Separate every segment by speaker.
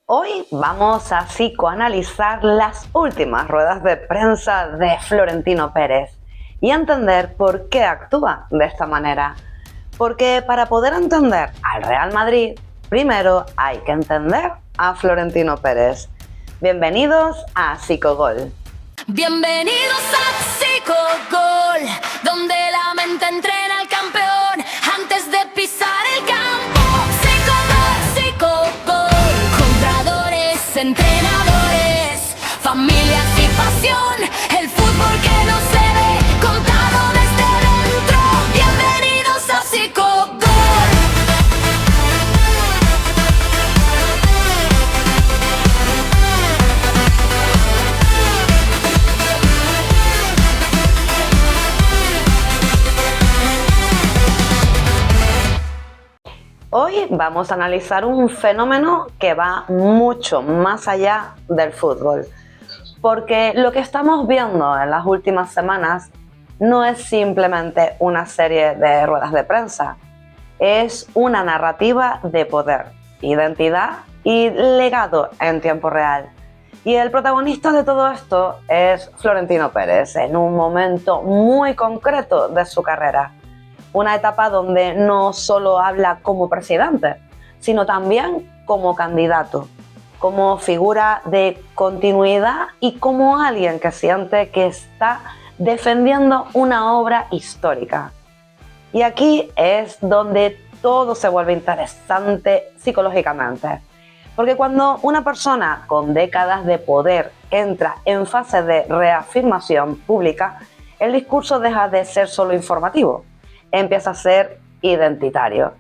Speaker 1: Hoy vamos a psicoanalizar las últimas ruedas de prensa de Florentino Pérez y entender por qué actúa de esta manera. Porque para poder entender al Real Madrid, primero hay que entender a Florentino Pérez. Bienvenidos a Psicogol.
Speaker 2: Bienvenidos a Psicogol, donde la mente entrena al campeón antes de pisar el campo. Psicogol, Psicogol, jugadores, entrenadores, familias y pasión, el fútbol que no se ve, contado desde dentro. Bienvenidos a Psicogol.
Speaker 1: Hoy vamos a analizar un fenómeno que va mucho más allá del fútbol, porque lo que estamos viendo en las últimas semanas no es simplemente una serie de ruedas de prensa, es una narrativa de poder, identidad y legado en tiempo real. Y el protagonista de todo esto es Florentino Pérez, en un momento muy concreto de su carrera. Una etapa donde no solo habla como presidente, sino también como candidato, como figura de continuidad y como alguien que siente que está defendiendo una obra histórica. Y aquí es donde todo se vuelve interesante psicológicamente. Porque cuando una persona con décadas de poder entra en fase de reafirmación pública, el discurso deja de ser solo informativo, empieza a ser identitario.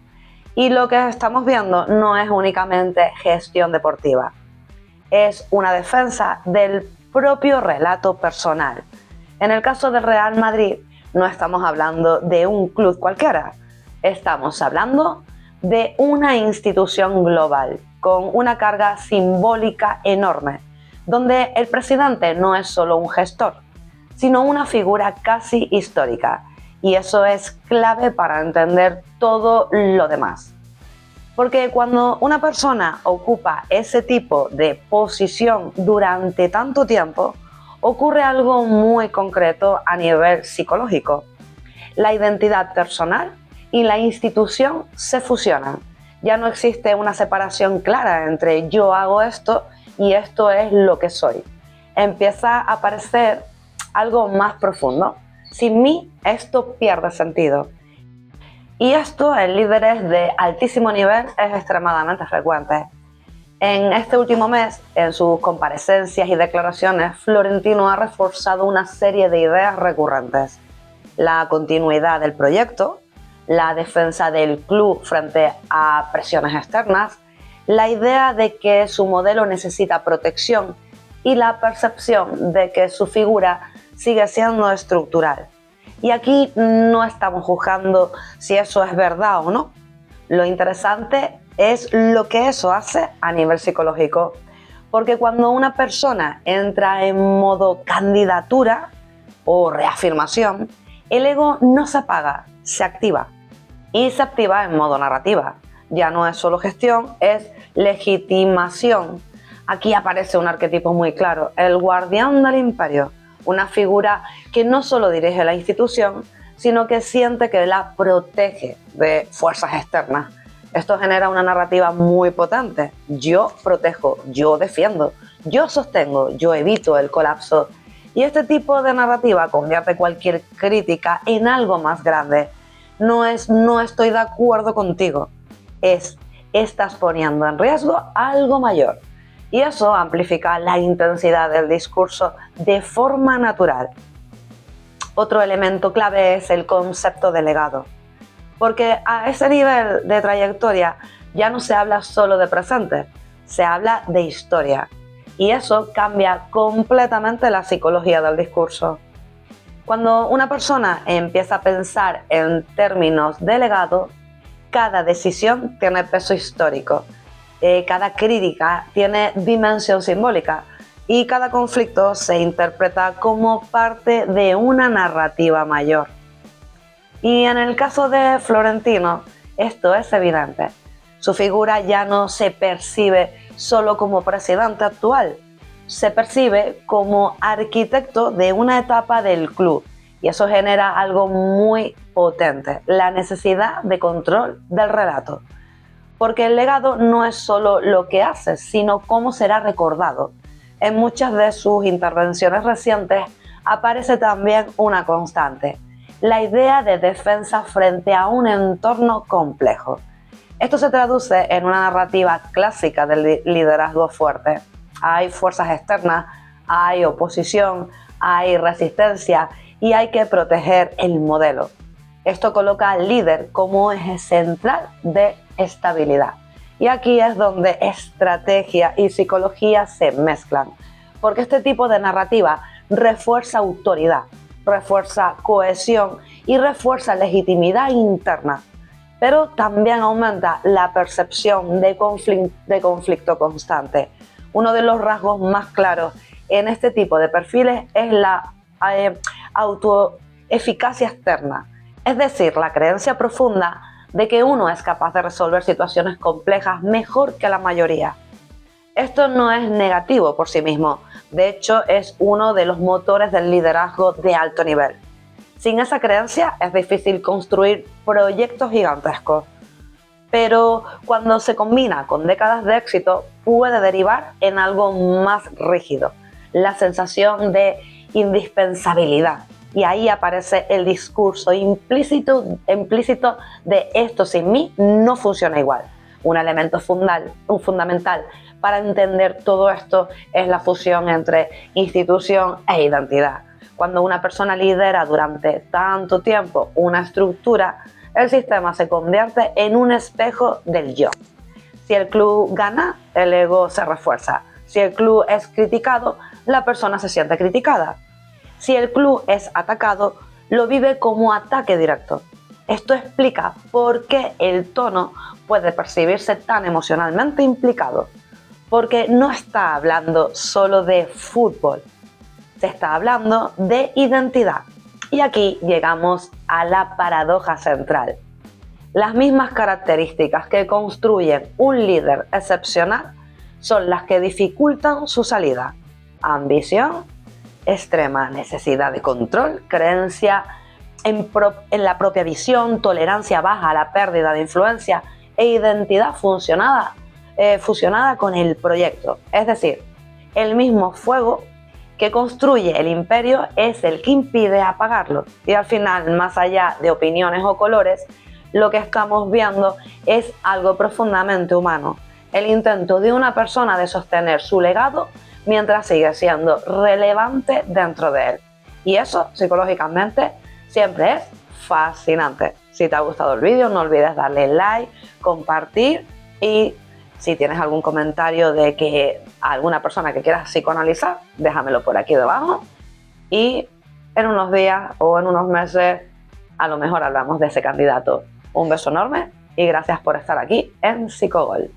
Speaker 1: Y lo que estamos viendo no es únicamente gestión deportiva, es una defensa del propio relato personal. En el caso del Real Madrid, no estamos hablando de un club cualquiera, estamos hablando de una institución global con una carga simbólica enorme, donde el presidente no es solo un gestor, sino una figura casi histórica. Y eso es clave para entender todo lo demás. Porque cuando una persona ocupa ese tipo de posición durante tanto tiempo, ocurre algo muy concreto a nivel psicológico. La identidad personal y la institución se fusionan. Ya no existe una separación clara entre yo hago esto y esto es lo que soy. Empieza a aparecer algo más profundo. Sin mí, esto pierde sentido. Y esto en líderes de altísimo nivel es extremadamente frecuente. En este último mes, en sus comparecencias y declaraciones, Florentino ha reforzado una serie de ideas recurrentes. La continuidad del proyecto, la defensa del club frente a presiones externas, la idea de que su modelo necesita protección y la percepción de que su figura sigue siendo estructural. Y aquí no estamos juzgando si eso es verdad o no. Lo interesante es lo que eso hace a nivel psicológico. Porque cuando una persona entra en modo candidatura o reafirmación, el ego no se apaga, se activa. Y se activa en modo narrativa. Ya no es solo gestión, es legitimación. Aquí aparece un arquetipo muy claro, el guardián del imperio. Una figura que no solo dirige la institución, sino que siente que la protege de fuerzas externas. Esto genera una narrativa muy potente. Yo protejo, yo defiendo, yo sostengo, yo evito el colapso. Y este tipo de narrativa convierte cualquier crítica en algo más grande. No es no estoy de acuerdo contigo, es estás poniendo en riesgo algo mayor. Y eso amplifica la intensidad del discurso de forma natural. Otro elemento clave es el concepto de legado, porque a ese nivel de trayectoria ya no se habla solo de presente, se habla de historia. Y eso cambia completamente la psicología del discurso. Cuando una persona empieza a pensar en términos de legado, cada decisión tiene peso histórico. Cada crítica tiene dimensión simbólica y cada conflicto se interpreta como parte de una narrativa mayor. Y en el caso de Florentino, esto es evidente. Su figura ya no se percibe solo como presidente actual, se percibe como arquitecto de una etapa del club y eso genera algo muy potente, la necesidad de control del relato. Porque el legado no es solo lo que hace, sino cómo será recordado. En muchas de sus intervenciones recientes aparece también una constante, la idea de defensa frente a un entorno complejo. Esto se traduce en una narrativa clásica del liderazgo fuerte. Hay fuerzas externas, hay oposición, hay resistencia y hay que proteger el modelo. Esto coloca al líder como eje central de estabilidad. Y aquí es donde estrategia y psicología se mezclan, porque este tipo de narrativa refuerza autoridad, refuerza cohesión y refuerza legitimidad interna, pero también aumenta la percepción de conflicto constante. Uno de los rasgos más claros en este tipo de perfiles es la autoeficacia externa, es decir, la creencia profunda de que uno es capaz de resolver situaciones complejas mejor que la mayoría. Esto no es negativo por sí mismo, de hecho es uno de los motores del liderazgo de alto nivel. Sin esa creencia es difícil construir proyectos gigantescos, pero cuando se combina con décadas de éxito puede derivar en algo más rígido, la sensación de indispensabilidad. Y ahí aparece el discurso implícito de esto sin mí no funciona igual. Un elemento fundamental para entender todo esto es la fusión entre institución e identidad. Cuando una persona lidera durante tanto tiempo una estructura, el sistema se convierte en un espejo del yo. Si el club gana, el ego se refuerza. Si el club es criticado, la persona se siente criticada. Si el club es atacado, lo vive como ataque directo. Esto explica por qué el tono puede percibirse tan emocionalmente implicado. Porque no está hablando solo de fútbol, se está hablando de identidad. Y aquí llegamos a la paradoja central. Las mismas características que construyen un líder excepcional son las que dificultan su salida. Ambición, extrema necesidad de control, creencia en la propia visión, tolerancia baja a la pérdida de influencia e identidad fusionada con el proyecto. Es decir, el mismo fuego que construye el imperio es el que impide apagarlo. Y al final, más allá de opiniones o colores, lo que estamos viendo es algo profundamente humano. El intento de una persona de sostener su legado mientras sigue siendo relevante dentro de él. Y eso, psicológicamente, siempre es fascinante. Si te ha gustado el vídeo, no olvides darle like, compartir y si tienes algún comentario de que alguna persona que quieras psicoanalizar, déjamelo por aquí debajo y en unos días o en unos meses a lo mejor hablamos de ese candidato. Un beso enorme y gracias por estar aquí en Psicogol.